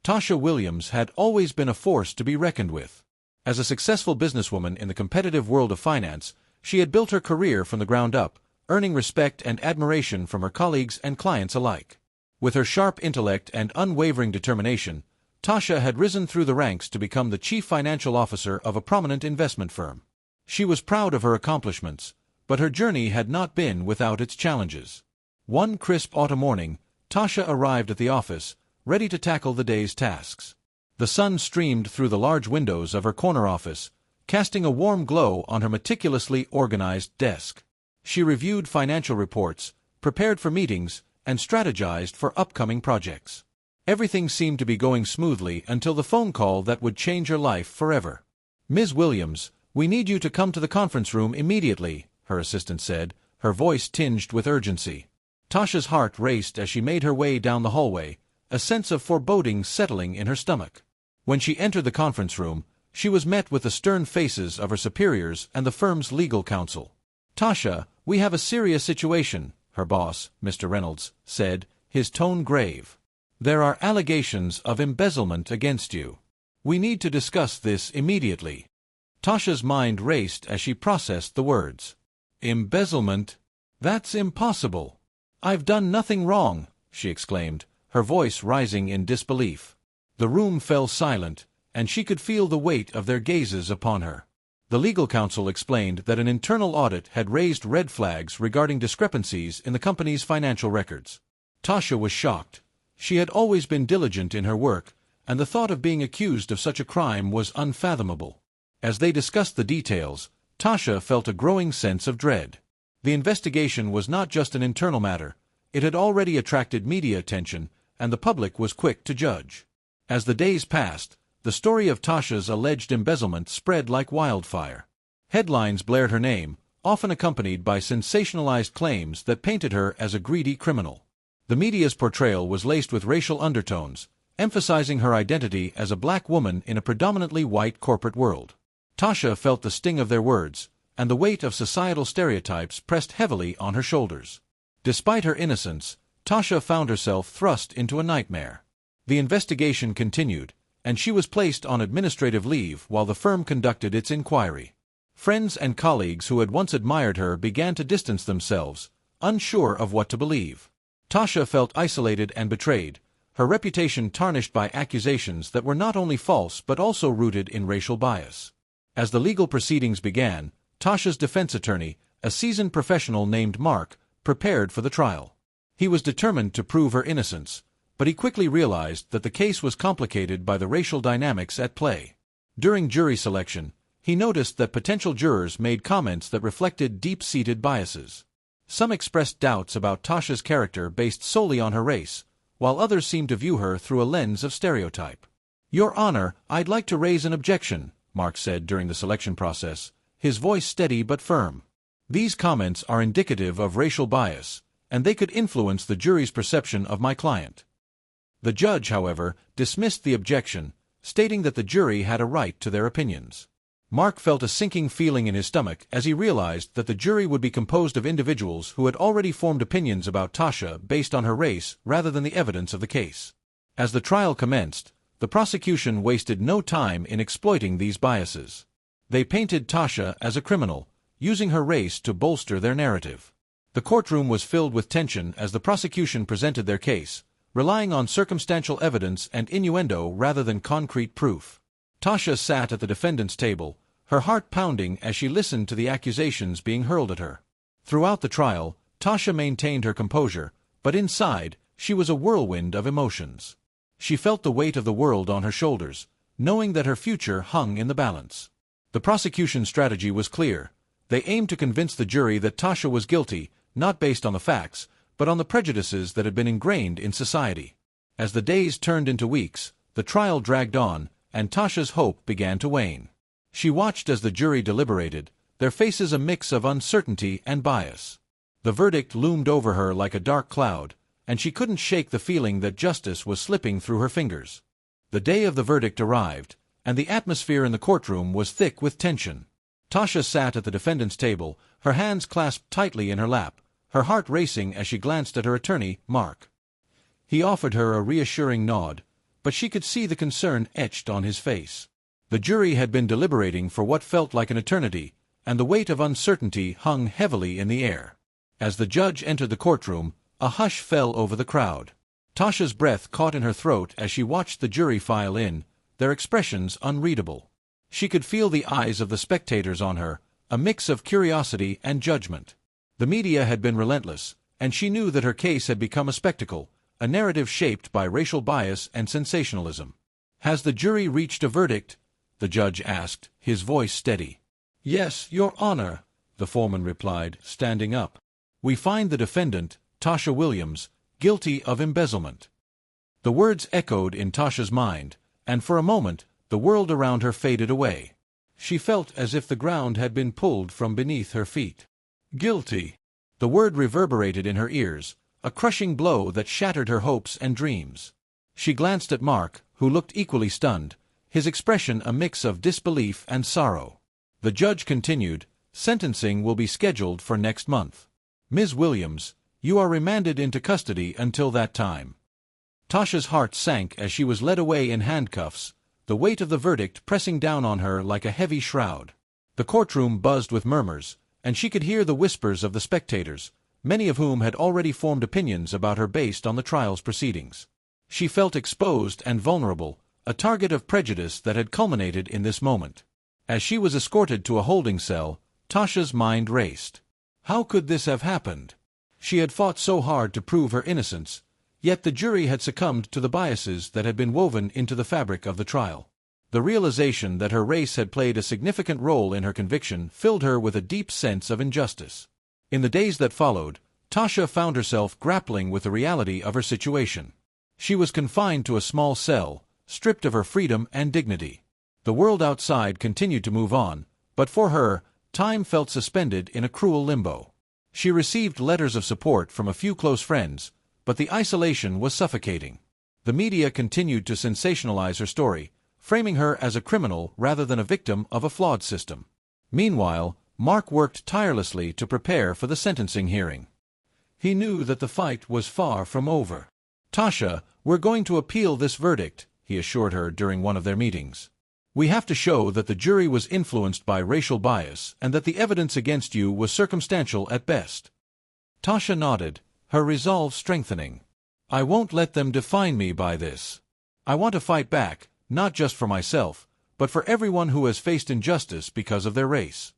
Tasha Williams had always been a force to be reckoned with. As a successful businesswoman in the competitive world of finance, she had built her career from the ground up, earning respect and admiration from her colleagues and clients alike. With her sharp intellect and unwavering determination, Tasha had risen through the ranks to become the chief financial officer of a prominent investment firm. She was proud of her accomplishments, but her journey had not been without its challenges. One crisp autumn morning, Tasha arrived at the office, ready to tackle the day's tasks. The sun streamed through the large windows of her corner office, casting a warm glow on her meticulously organized desk. She reviewed financial reports, prepared for meetings, and strategized for upcoming projects. Everything seemed to be going smoothly until the phone call that would change her life forever. "Ms. Williams, we need you to come to the conference room immediately," her assistant said, her voice tinged with urgency. Tasha's heart raced as she made her way down the hallway, a sense of foreboding settling in her stomach. When she entered the conference room, she was met with the stern faces of her superiors and the firm's legal counsel. "Tasha, we have a serious situation," her boss, Mr. Reynolds, said, his tone grave. "There are allegations of embezzlement against you. We need to discuss this immediately." Tasha's mind raced as she processed the words. "Embezzlement? That's impossible. I've done nothing wrong," she exclaimed, her voice rising in disbelief. The room fell silent, and she could feel the weight of their gazes upon her. The legal counsel explained that an internal audit had raised red flags regarding discrepancies in the company's financial records. Tasha was shocked. She had always been diligent in her work, and the thought of being accused of such a crime was unfathomable. As they discussed the details, Tasha felt a growing sense of dread. The investigation was not just an internal matter. It had already attracted media attention, and the public was quick to judge. As the days passed, the story of Tasha's alleged embezzlement spread like wildfire. Headlines blared her name, often accompanied by sensationalized claims that painted her as a greedy criminal. The media's portrayal was laced with racial undertones, emphasizing her identity as a black woman in a predominantly white corporate world. Tasha felt the sting of their words, and the weight of societal stereotypes pressed heavily on her shoulders. Despite her innocence, Tasha found herself thrust into a nightmare. The investigation continued, and she was placed on administrative leave while the firm conducted its inquiry. Friends and colleagues who had once admired her began to distance themselves, unsure of what to believe. Tasha felt isolated and betrayed, her reputation tarnished by accusations that were not only false but also rooted in racial bias. As the legal proceedings began, Tasha's defense attorney, a seasoned professional named Mark, prepared for the trial. He was determined to prove her innocence, but he quickly realized that the case was complicated by the racial dynamics at play. During jury selection, he noticed that potential jurors made comments that reflected deep-seated biases. Some expressed doubts about Tasha's character based solely on her race, while others seemed to view her through a lens of stereotype. "Your Honor, I'd like to raise an objection," Mark said during the selection process, his voice steady but firm. "These comments are indicative of racial bias, and they could influence the jury's perception of my client." The judge, however, dismissed the objection, stating that the jury had a right to their opinions. Mark felt a sinking feeling in his stomach as he realized that the jury would be composed of individuals who had already formed opinions about Tasha based on her race rather than the evidence of the case. As the trial commenced, the prosecution wasted no time in exploiting these biases. They painted Tasha as a criminal, using her race to bolster their narrative. The courtroom was filled with tension as the prosecution presented their case, relying on circumstantial evidence and innuendo rather than concrete proof. Tasha sat at the defendant's table, her heart pounding as she listened to the accusations being hurled at her. Throughout the trial, Tasha maintained her composure, but inside, she was a whirlwind of emotions. She felt the weight of the world on her shoulders, knowing that her future hung in the balance. The prosecution's strategy was clear. They aimed to convince the jury that Tasha was guilty, not based on the facts, but on the prejudices that had been ingrained in society. As the days turned into weeks, the trial dragged on, and Tasha's hope began to wane. She watched as the jury deliberated, their faces a mix of uncertainty and bias. The verdict loomed over her like a dark cloud, and she couldn't shake the feeling that justice was slipping through her fingers. The day of the verdict arrived, and the atmosphere in the courtroom was thick with tension. Tasha sat at the defendant's table, her hands clasped tightly in her lap, her heart racing as she glanced at her attorney, Mark. He offered her a reassuring nod, but she could see the concern etched on his face. The jury had been deliberating for what felt like an eternity, and the weight of uncertainty hung heavily in the air. As the judge entered the courtroom, a hush fell over the crowd. Tasha's breath caught in her throat as she watched the jury file in, their expressions unreadable. She could feel the eyes of the spectators on her, a mix of curiosity and judgment. The media had been relentless, and she knew that her case had become a spectacle, a narrative shaped by racial bias and sensationalism. "Has the jury reached a verdict?" the judge asked, his voice steady. "Yes, Your Honor," the foreman replied, standing up. "We find the defendant, Tasha Williams, guilty of embezzlement." The words echoed in Tasha's mind, and for a moment, the world around her faded away. She felt as if the ground had been pulled from beneath her feet. Guilty. The word reverberated in her ears, a crushing blow that shattered her hopes and dreams. She glanced at Mark, who looked equally stunned, his expression a mix of disbelief and sorrow. The judge continued, "Sentencing will be scheduled for next month. Ms. Williams, you are remanded into custody until that time." Tasha's heart sank as she was led away in handcuffs, the weight of the verdict pressing down on her like a heavy shroud. The courtroom buzzed with murmurs, and she could hear the whispers of the spectators, many of whom had already formed opinions about her based on the trial's proceedings. She felt exposed and vulnerable, a target of prejudice that had culminated in this moment. As she was escorted to a holding cell, Tasha's mind raced. How could this have happened? She had fought so hard to prove her innocence, yet the jury had succumbed to the biases that had been woven into the fabric of the trial. The realization that her race had played a significant role in her conviction filled her with a deep sense of injustice. In the days that followed, Tasha found herself grappling with the reality of her situation. She was confined to a small cell, stripped of her freedom and dignity. The world outside continued to move on, but for her, time felt suspended in a cruel limbo. She received letters of support from a few close friends, but the isolation was suffocating. The media continued to sensationalize her story, framing her as a criminal rather than a victim of a flawed system. Meanwhile, Mark worked tirelessly to prepare for the sentencing hearing. He knew that the fight was far from over. "Tasha, we're going to appeal this verdict," he assured her during one of their meetings. "We have to show that the jury was influenced by racial bias and that the evidence against you was circumstantial at best." Tasha nodded, her resolve strengthening. "I won't let them define me by this. I want to fight back, not just for myself, but for everyone who has faced injustice because of their race."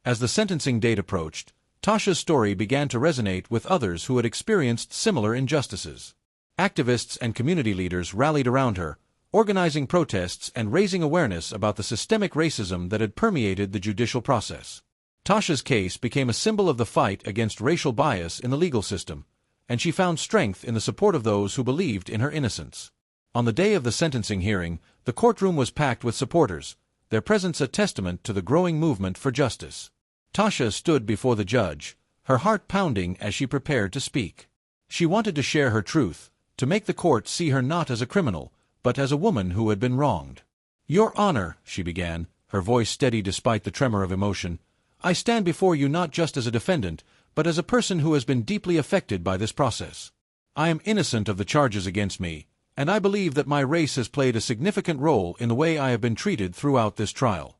As the sentencing date approached, Tasha's story began to resonate with others who had experienced similar injustices. Activists and community leaders rallied around her, organizing protests and raising awareness about the systemic racism that had permeated the judicial process. Tasha's case became a symbol of the fight against racial bias in the legal system, and she found strength in the support of those who believed in her innocence. On the day of the sentencing hearing, the courtroom was packed with supporters, their presence a testament to the growing movement for justice. Tasha stood before the judge, her heart pounding as she prepared to speak. She wanted to share her truth, to make the court see her not as a criminal, but as a woman who had been wronged. "Your Honor," she began, her voice steady despite the tremor of emotion, "I stand before you not just as a defendant, but as a person who has been deeply affected by this process. I am innocent of the charges against me, and I believe that my race has played a significant role in the way I have been treated throughout this trial."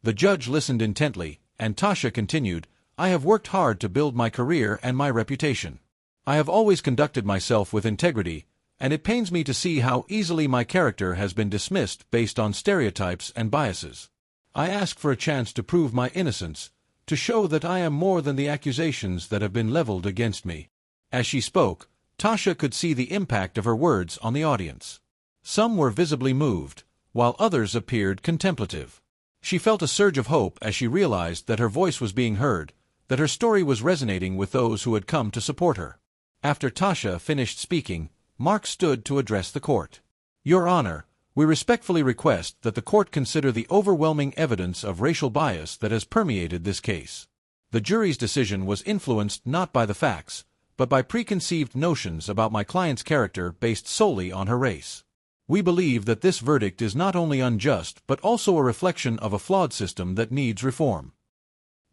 The judge listened intently, and Tasha continued, "I have worked hard to build my career and my reputation. I have always conducted myself with integrity, and it pains me to see how easily my character has been dismissed based on stereotypes and biases. I ask for a chance to prove my innocence, to show that I am more than the accusations that have been leveled against me." As she spoke, Tasha could see the impact of her words on the audience. Some were visibly moved, while others appeared contemplative. She felt a surge of hope as she realized that her voice was being heard, that her story was resonating with those who had come to support her. After Tasha finished speaking, Mark stood to address the court. "Your Honor, we respectfully request that the court consider the overwhelming evidence of racial bias that has permeated this case. The jury's decision was influenced not by the facts, but by preconceived notions about my client's character based solely on her race. We believe that this verdict is not only unjust but also a reflection of a flawed system that needs reform."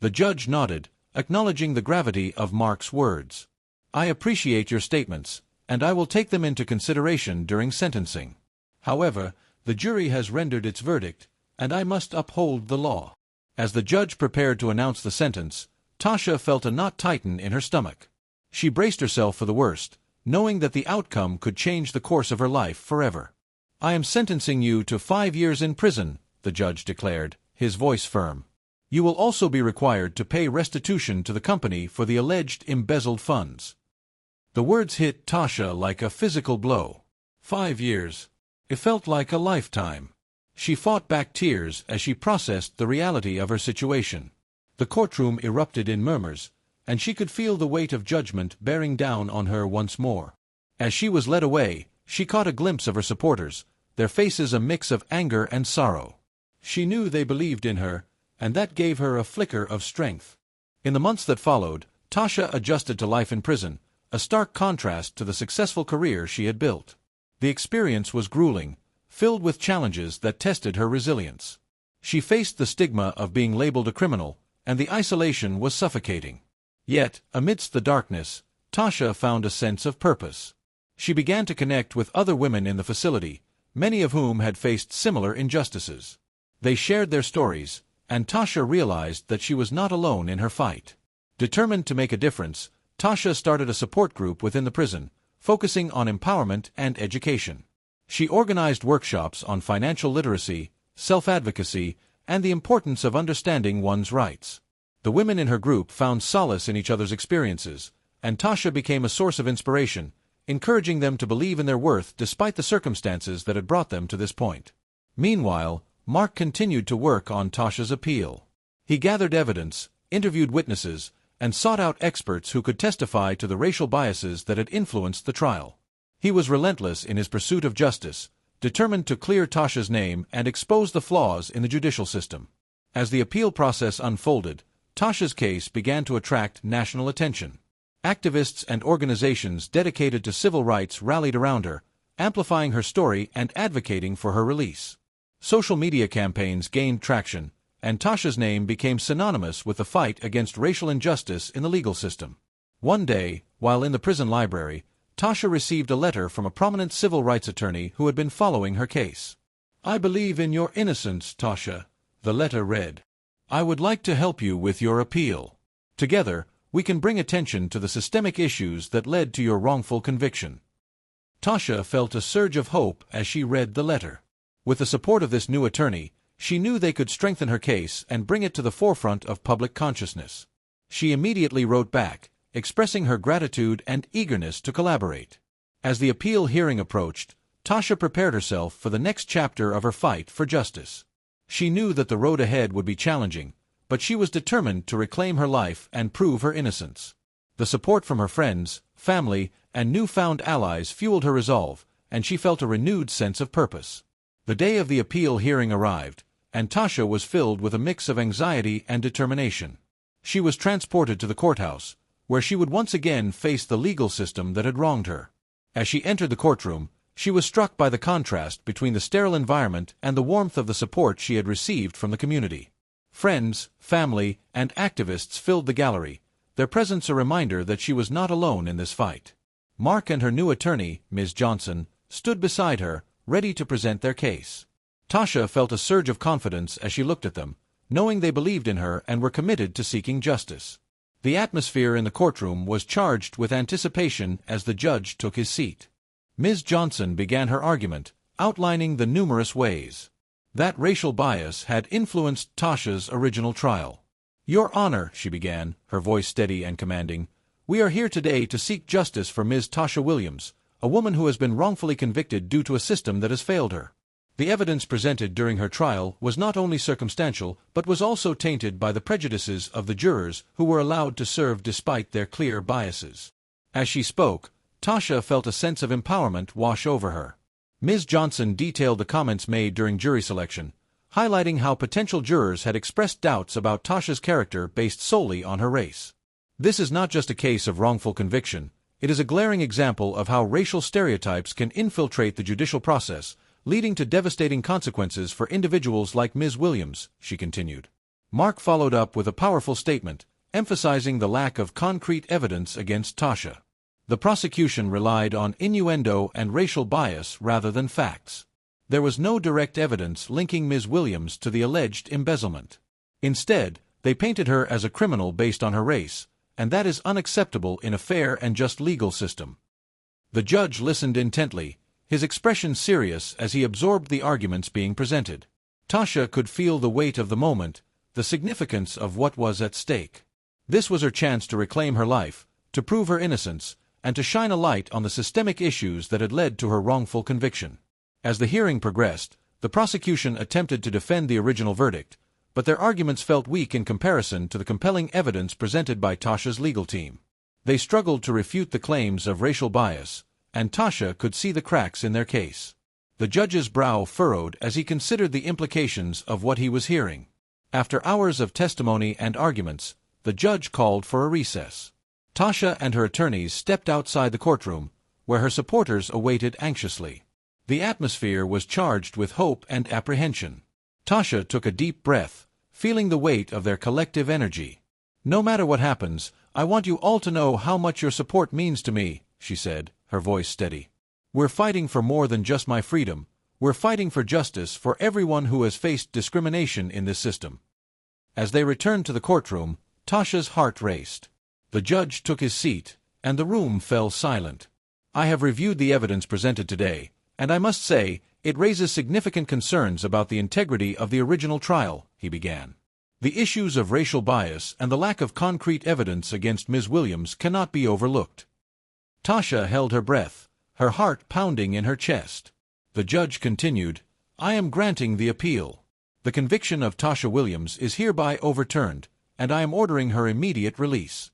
The judge nodded, acknowledging the gravity of Mark's words. "I appreciate your statements, and I will take them into consideration during sentencing." However, the jury has rendered its verdict, and I must uphold the law." As the judge prepared to announce the sentence, Tasha felt a knot tighten in her stomach. She braced herself for the worst, knowing that the outcome could change the course of her life forever. "I am sentencing you to 5 years in prison," the judge declared, his voice firm. "You will also be required to pay restitution to the company for the alleged embezzled funds." The words hit Tasha like a physical blow. 5 years. It felt like a lifetime. She fought back tears as she processed the reality of her situation. The courtroom erupted in murmurs, and she could feel the weight of judgment bearing down on her once more. As she was led away, she caught a glimpse of her supporters, their faces a mix of anger and sorrow. She knew they believed in her, and that gave her a flicker of strength. In the months that followed, Tasha adjusted to life in prison, a stark contrast to the successful career she had built. The experience was grueling, filled with challenges that tested her resilience. She faced the stigma of being labeled a criminal, and the isolation was suffocating. Yet, amidst the darkness, Tasha found a sense of purpose. She began to connect with other women in the facility, many of whom had faced similar injustices. They shared their stories, and Tasha realized that she was not alone in her fight. Determined to make a difference, Tasha started a support group within the prison, focusing on empowerment and education. She organized workshops on financial literacy, self-advocacy, and the importance of understanding one's rights. The women in her group found solace in each other's experiences, and Tasha became a source of inspiration, encouraging them to believe in their worth despite the circumstances that had brought them to this point. Meanwhile, Mark continued to work on Tasha's appeal. He gathered evidence, interviewed witnesses, and sought out experts who could testify to the racial biases that had influenced the trial. He was relentless in his pursuit of justice, determined to clear Tasha's name and expose the flaws in the judicial system. As the appeal process unfolded, Tasha's case began to attract national attention. Activists and organizations dedicated to civil rights rallied around her, amplifying her story and advocating for her release. Social media campaigns gained traction, and Tasha's name became synonymous with the fight against racial injustice in the legal system. One day, while in the prison library, Tasha received a letter from a prominent civil rights attorney who had been following her case. "I believe in your innocence, Tasha," the letter read. "I would like to help you with your appeal. Together, we can bring attention to the systemic issues that led to your wrongful conviction." Tasha felt a surge of hope as she read the letter. With the support of this new attorney, she knew they could strengthen her case and bring it to the forefront of public consciousness. She immediately wrote back, expressing her gratitude and eagerness to collaborate. As the appeal hearing approached, Tasha prepared herself for the next chapter of her fight for justice. She knew that the road ahead would be challenging, but she was determined to reclaim her life and prove her innocence. The support from her friends, family, and newfound allies fueled her resolve, and she felt a renewed sense of purpose. The day of the appeal hearing arrived, and Tasha was filled with a mix of anxiety and determination. She was transported to the courthouse, where she would once again face the legal system that had wronged her. As she entered the courtroom, she was struck by the contrast between the sterile environment and the warmth of the support she had received from the community. Friends, family, and activists filled the gallery, their presence a reminder that she was not alone in this fight. Mark and her new attorney, Ms. Johnson, stood beside her, ready to present their case. Tasha felt a surge of confidence as she looked at them, knowing they believed in her and were committed to seeking justice. The atmosphere in the courtroom was charged with anticipation as the judge took his seat. Ms. Johnson began her argument, outlining the numerous ways that racial bias had influenced Tasha's original trial. "Your Honor," she began, her voice steady and commanding, "we are here today to seek justice for Ms. Tasha Williams, a woman who has been wrongfully convicted due to a system that has failed her. The evidence presented during her trial was not only circumstantial but was also tainted by the prejudices of the jurors who were allowed to serve despite their clear biases." As she spoke, Tasha felt a sense of empowerment wash over her. Ms. Johnson detailed the comments made during jury selection, highlighting how potential jurors had expressed doubts about Tasha's character based solely on her race. This is not just a case of wrongful conviction, it is a glaring example of how racial stereotypes can infiltrate the judicial process, leading to devastating consequences for individuals like Ms. Williams, she continued. Mark followed up with a powerful statement, emphasizing the lack of concrete evidence against Tasha. The prosecution relied on innuendo and racial bias rather than facts. There was no direct evidence linking Ms. Williams to the alleged embezzlement. Instead, they painted her as a criminal based on her race, and that is unacceptable in a fair and just legal system. The judge listened intently, his expression serious as he absorbed the arguments being presented. Tasha could feel the weight of the moment, the significance of what was at stake. This was her chance to reclaim her life, to prove her innocence, and to shine a light on the systemic issues that had led to her wrongful conviction. As the hearing progressed, the prosecution attempted to defend the original verdict, but their arguments felt weak in comparison to the compelling evidence presented by Tasha's legal team. They struggled to refute the claims of racial bias, and Tasha could see the cracks in their case. The judge's brow furrowed as he considered the implications of what he was hearing. After hours of testimony and arguments, the judge called for a recess. Tasha and her attorneys stepped outside the courtroom, where her supporters awaited anxiously. The atmosphere was charged with hope and apprehension. Tasha took a deep breath, feeling the weight of their collective energy. "No matter what happens, I want you all to know how much your support means to me," she said, her voice steady. "We're fighting for more than just my freedom. We're fighting for justice for everyone who has faced discrimination in this system." As they returned to the courtroom, Tasha's heart raced. The judge took his seat, and the room fell silent. "I have reviewed the evidence presented today, and I must say, it raises significant concerns about the integrity of the original trial," he began. "The issues of racial bias and the lack of concrete evidence against Ms. Williams cannot be overlooked." Tasha held her breath, her heart pounding in her chest. The judge continued, "I am granting the appeal. The conviction of Tasha Williams is hereby overturned, and I am ordering her immediate release."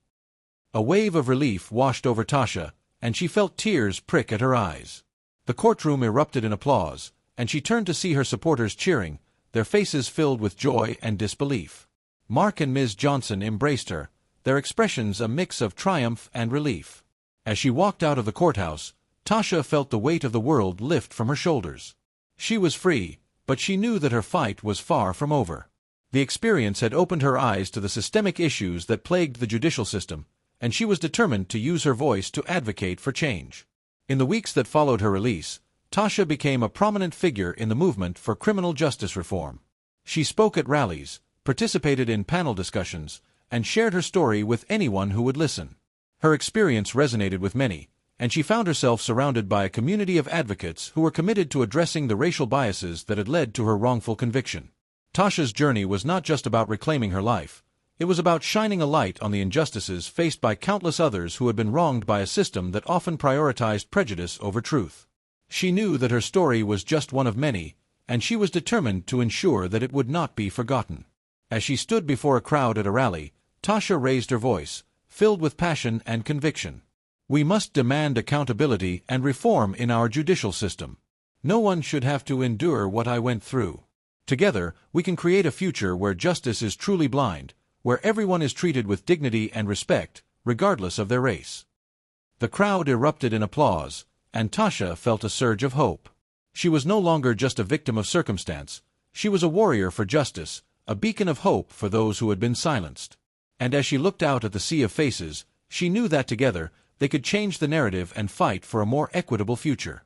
A wave of relief washed over Tasha, and she felt tears prick at her eyes. The courtroom erupted in applause, and she turned to see her supporters cheering, their faces filled with joy and disbelief. Mark and Ms. Johnson embraced her, their expressions a mix of triumph and relief. As she walked out of the courthouse, Tasha felt the weight of the world lift from her shoulders. She was free, but she knew that her fight was far from over. The experience had opened her eyes to the systemic issues that plagued the judicial system, and she was determined to use her voice to advocate for change. In the weeks that followed her release, Tasha became a prominent figure in the movement for criminal justice reform. She spoke at rallies, participated in panel discussions, and shared her story with anyone who would listen. Her experience resonated with many, and she found herself surrounded by a community of advocates who were committed to addressing the racial biases that had led to her wrongful conviction. Tasha's journey was not just about reclaiming her life. It was about shining a light on the injustices faced by countless others who had been wronged by a system that often prioritized prejudice over truth. She knew that her story was just one of many, and she was determined to ensure that it would not be forgotten. As she stood before a crowd at a rally, Tasha raised her voice, filled with passion and conviction. "We must demand accountability and reform in our judicial system. No one should have to endure what I went through. Together, we can create a future where justice is truly blind, where everyone is treated with dignity and respect, regardless of their race." The crowd erupted in applause, and Tasha felt a surge of hope. She was no longer just a victim of circumstance. She was a warrior for justice, a beacon of hope for those who had been silenced. And as she looked out at the sea of faces, she knew that together, they could change the narrative and fight for a more equitable future.